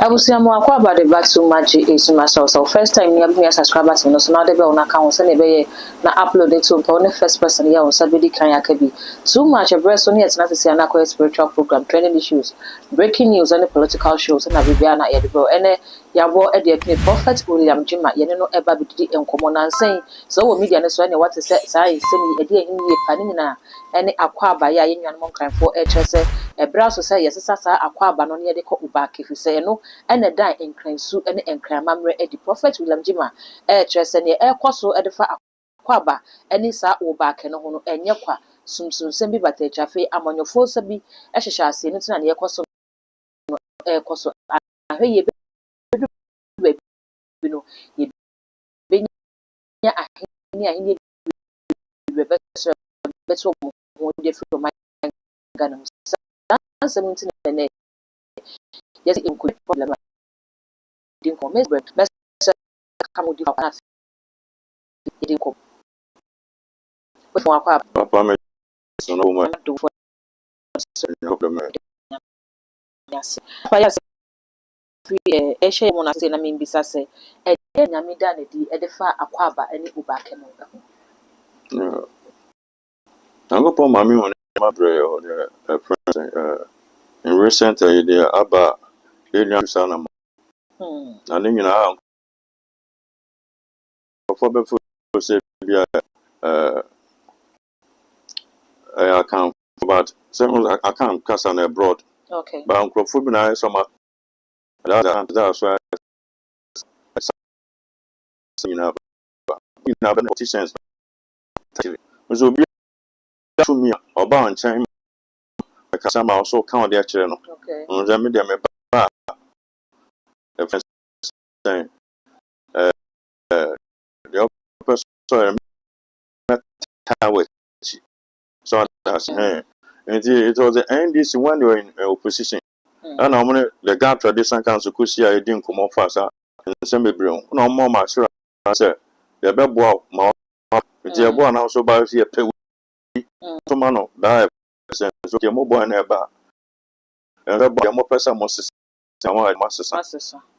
Abusiamu akwa about the back so much is myself. So first time you have me as subscribers no so now the bell na account so be na upload it to the first person here on Saturday kan yakabi. So much a breast on yet na to say another spiritual program, trending issues, breaking news and political shows na bibia na ye de bro. Ene yabo e de Prophet William Jima ye no eba bididi enkomo na nsan so wo media ne so ne what say say e de ehim ye pa ni na ene akwa aba ya ye nwanum nkranfo e kire se e bra so say yesesa sa akwa aba no ne de ko uba kefi se no ene dan enkransu ene enkramamre edi Prophet William Jima kire se ne e koso e de fa akwa aba ene sa uba ke no ho no enye kwa sumsumsem bi bata chafe amanyofo sabi ehhehya ase no tina ne yekoso koso ahwe no ye benya ahini bebeso mo de fro my Ghana answer me tina ne yes in could problem din ko mes come di fa din ko we fun akwa Papa me so no woman do for no problem. yes pa yes free ehye mo na say na me bisa say e de nyame da na di e de fa akwa aba ene uba ke no Yeah. I'm going to put my on my prayer or the friends in recent the Abba Alien Sana. And then you know, for the food say I can't but I can't cast on abroad. okay But I'm food now some that's why you know politicians so be to me about time because I'm also count their channel. okay I'm media me ba the first time the person with so that's and it was the NDC when they were in opposition. And I'm gonna the Gap Tradition Council could see I didn't come off fast and send me bring no more much. I said the bebo my the boy now so by see a pay to man that so the mobile never and the more person must someone master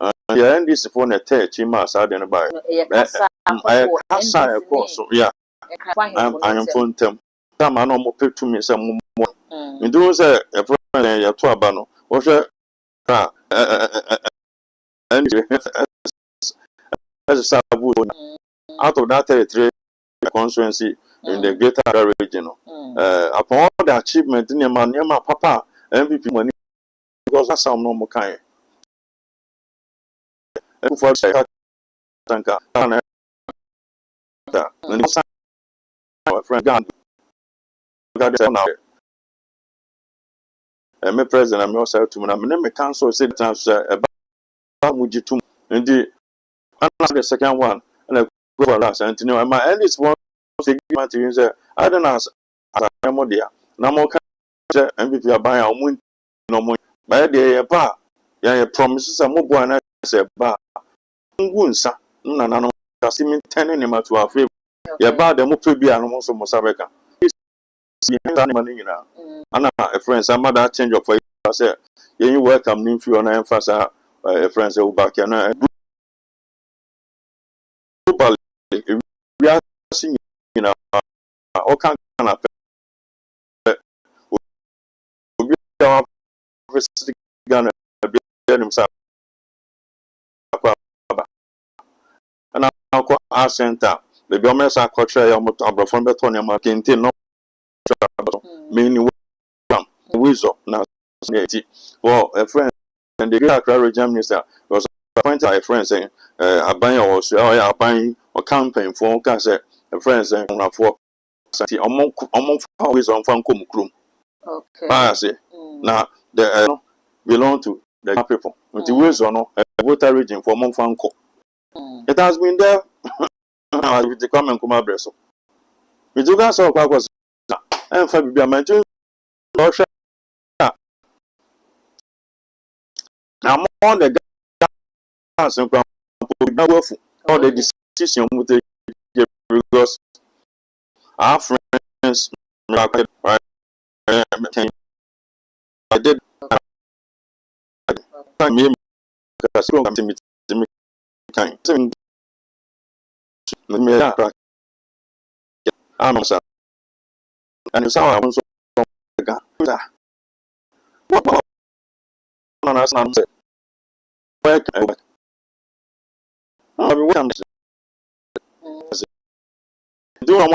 the NDC for the church in my side and by I can't course so yeah I am phone them. Time I know more pay to me some more. You do say a friend ya to abano. What and as a sabu out of that territory constituency in the greater Accra region. Upon all the achievement in your man, papa, MVP money because that's some normal kind. And for Tanka, and my friend Gandhi got now. And my president, I'm also to me, I'm a council said about Mujitum. And the second one, and I go for last, and you know, my eldest one segment is I don't know, as I'm on there. Now, more MVP are buying a moon no more. By the bar, yeah, promises a mobile and I say, bar, Gunsa, no, Cassimin 10 animal to our favor. Yeah, bar the Mutubi and also Mosabeka. Money now. And a friend, some other change of I said, you welcome Nymphy on emphasis, a friend, so back and we are seeing, you know, all kind of Ghana himself. And now, our center, the government's culture, from the Tony Marquinte, no, meaning, wisdom, now, well, a friend, and the great Accra region minister was appointed by a friend saying, I buy or buying or campaign for a friend saying, for among always on Fankum Krum. okay I say, now, the belong to the people. With the ways or no, a voter region for Monfanco. It has been there with the common Kuma Bresso. We do got so was and Fabi Mental. Now, more the gas and all the decision with the because our friends, right? I did kasa program timi kan sim me ya am sa and so I so ga what no na say work we am do am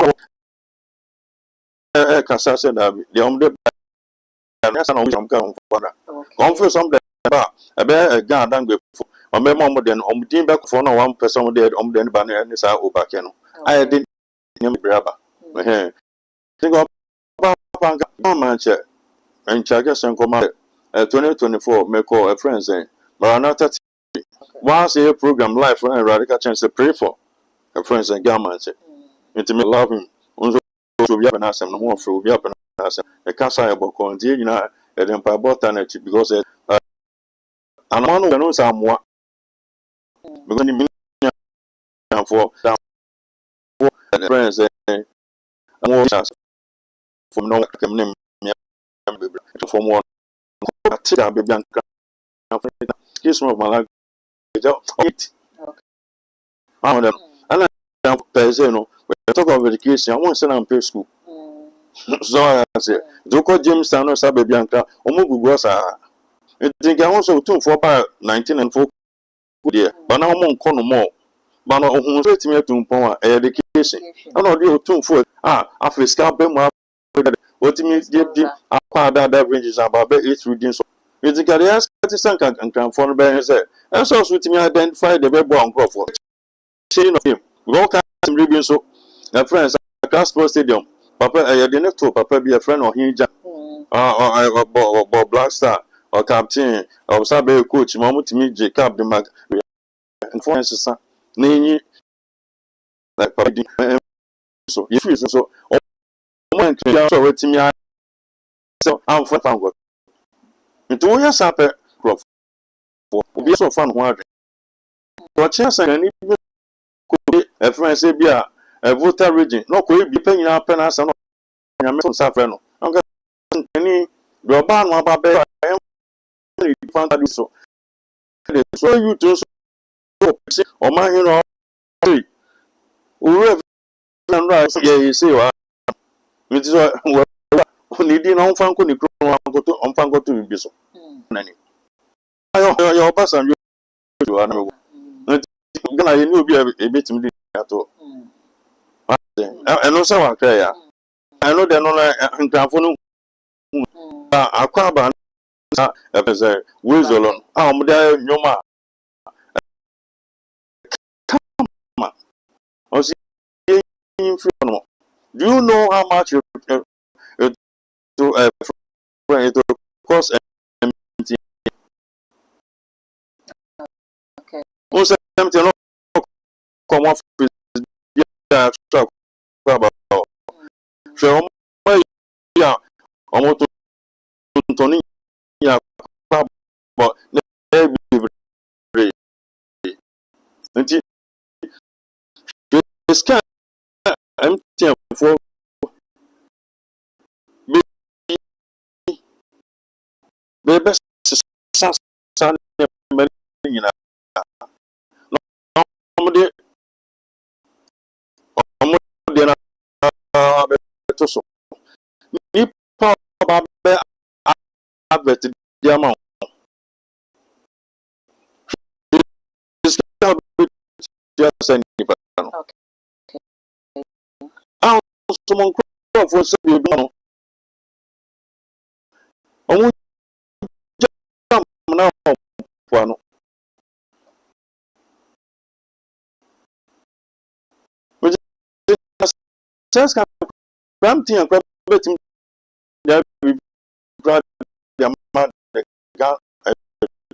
kasa say that the de na sa na we am kan for that confuse some ba ebe ga dan gbe fo o me mo de no din be fo no one person de ba na ni sa o ba ke no I did nyam braba think of ba man che en chaga sen koma 2024 me call a friend saying but another once a program live for a radical chance to pray for a friend and gamma che me love him unzo so bia na asem no mo fro bia na asem e kasa e boko ntie nyina e dem pa botanity because anano no sa moa because ni for friends mo from no kem nem for more tia be bianca excuse me my language it and then person no we talk of education I want send am pay school so I say Joko James no sa be bianca omo gugu sa I think I want so 2 4 by 19 and 4 there but now mo nko no mo but no ohun so timi atum pon education and no dey 2 4 africa be mo otimi di akwa that ranges about 8 readings it can ask and can for be say and so timi identify the bebo on for chain of him we all can reading so na friends at Sports Stadium papa the next to papa be a friend of hinja Black Star or captain or sabe coach mamu timi Jacob the mag influences na like papa so if you so man can so wetimi so am for fango nti wo ya sape crop for obi so fan ho adwe wo chance ani ko e friend say bia e voter region no ko e bi panyina pe na asa no nyame so safe no nka ni do ba no aba be e fanta di so you to so o ma hin no o re na no ye say wa mi ti so ni di na on fan ko ni kro on fan ko to bi so nani ayo basan yo ana me gana ye ni obi e betim di ato eno sa wa kra ya eno de no na nkrafo no akwa ba na epese wezolon mo de nyoma kama o si yin free no do you know how much to to cost Okay. o se mte no come off ya truck about so ya omo to ntoni ya but na be nti scan MTN for be best san nyina omo de na be to so ni pa ba be advert dia ma scan dia san ni pa no so mon ko for se bi no omo jam na po no sense can something and betim dia bi grad dia ma de ga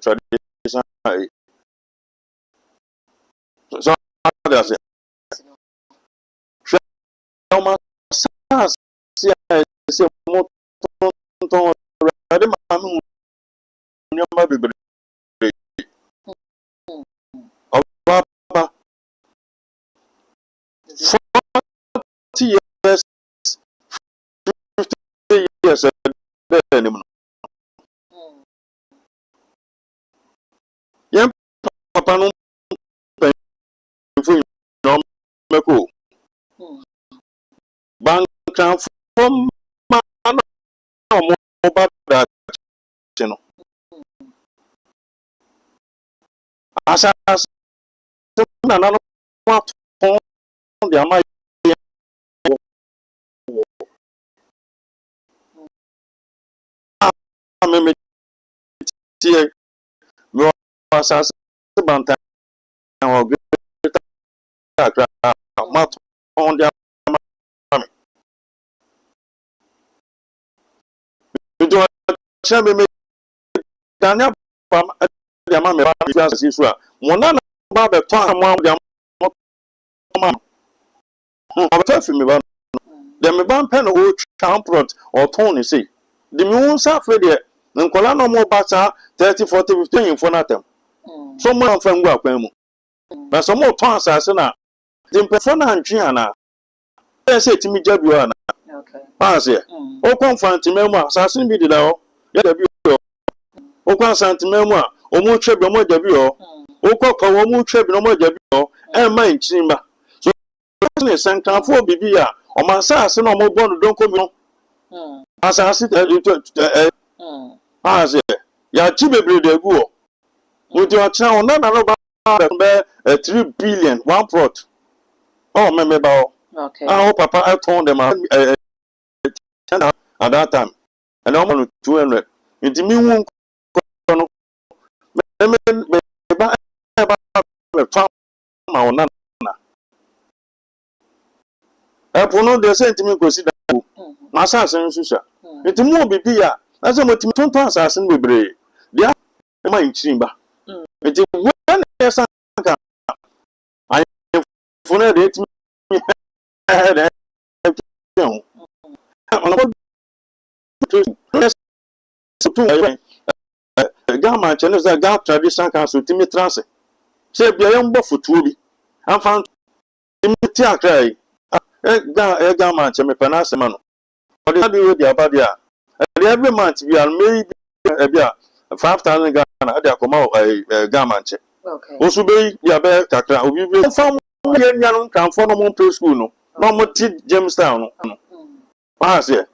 tradition so that say ma sa se mo ton de ma mu ni ma be ba 40 years 50 years be ni mo yem transform mobile that channel. As another one the amount on the Daniel the amount Monana about the time the me pen o champrot or Tony say the moon suffer there nkola no more bata 30 40 50 in for them so more from go akwan mu na so more ton asase na the perform na ntwe na say timi jabu ana okay pass here o confront me mu asase bi dida ho ya da bi o kwa santimemu a o mu twebe mo jabi ho o kokko o mu twebe no mo jabi ho e ma nchimba so ne sankanfo bibi a o ma asase na mo bonu don komi no asase pass here ya chi bebre de gu ho o ti o chan o na no ba 3 billion one plot oh me ba ho okay ah papa I told them at that time and I'm 200 it me won Epono de sentiment consider na asase nsusa enti mo bibi ya na se mo timi tonton asase no bebre dia e ma nchimba enti when esa ka ayi funa de timi de Gama chene za ga tradition council timi trance se bia yem bo futuo bi amfa timi ti akrai gama cheme penase mano odi adi we dia badia every month we are maybe bia 5,000 Ghana adi akoma gama che okay osu be ya be kakra obi be fam ye nyanom kanfo no mo preschool no no mo ti Jamestown no pass here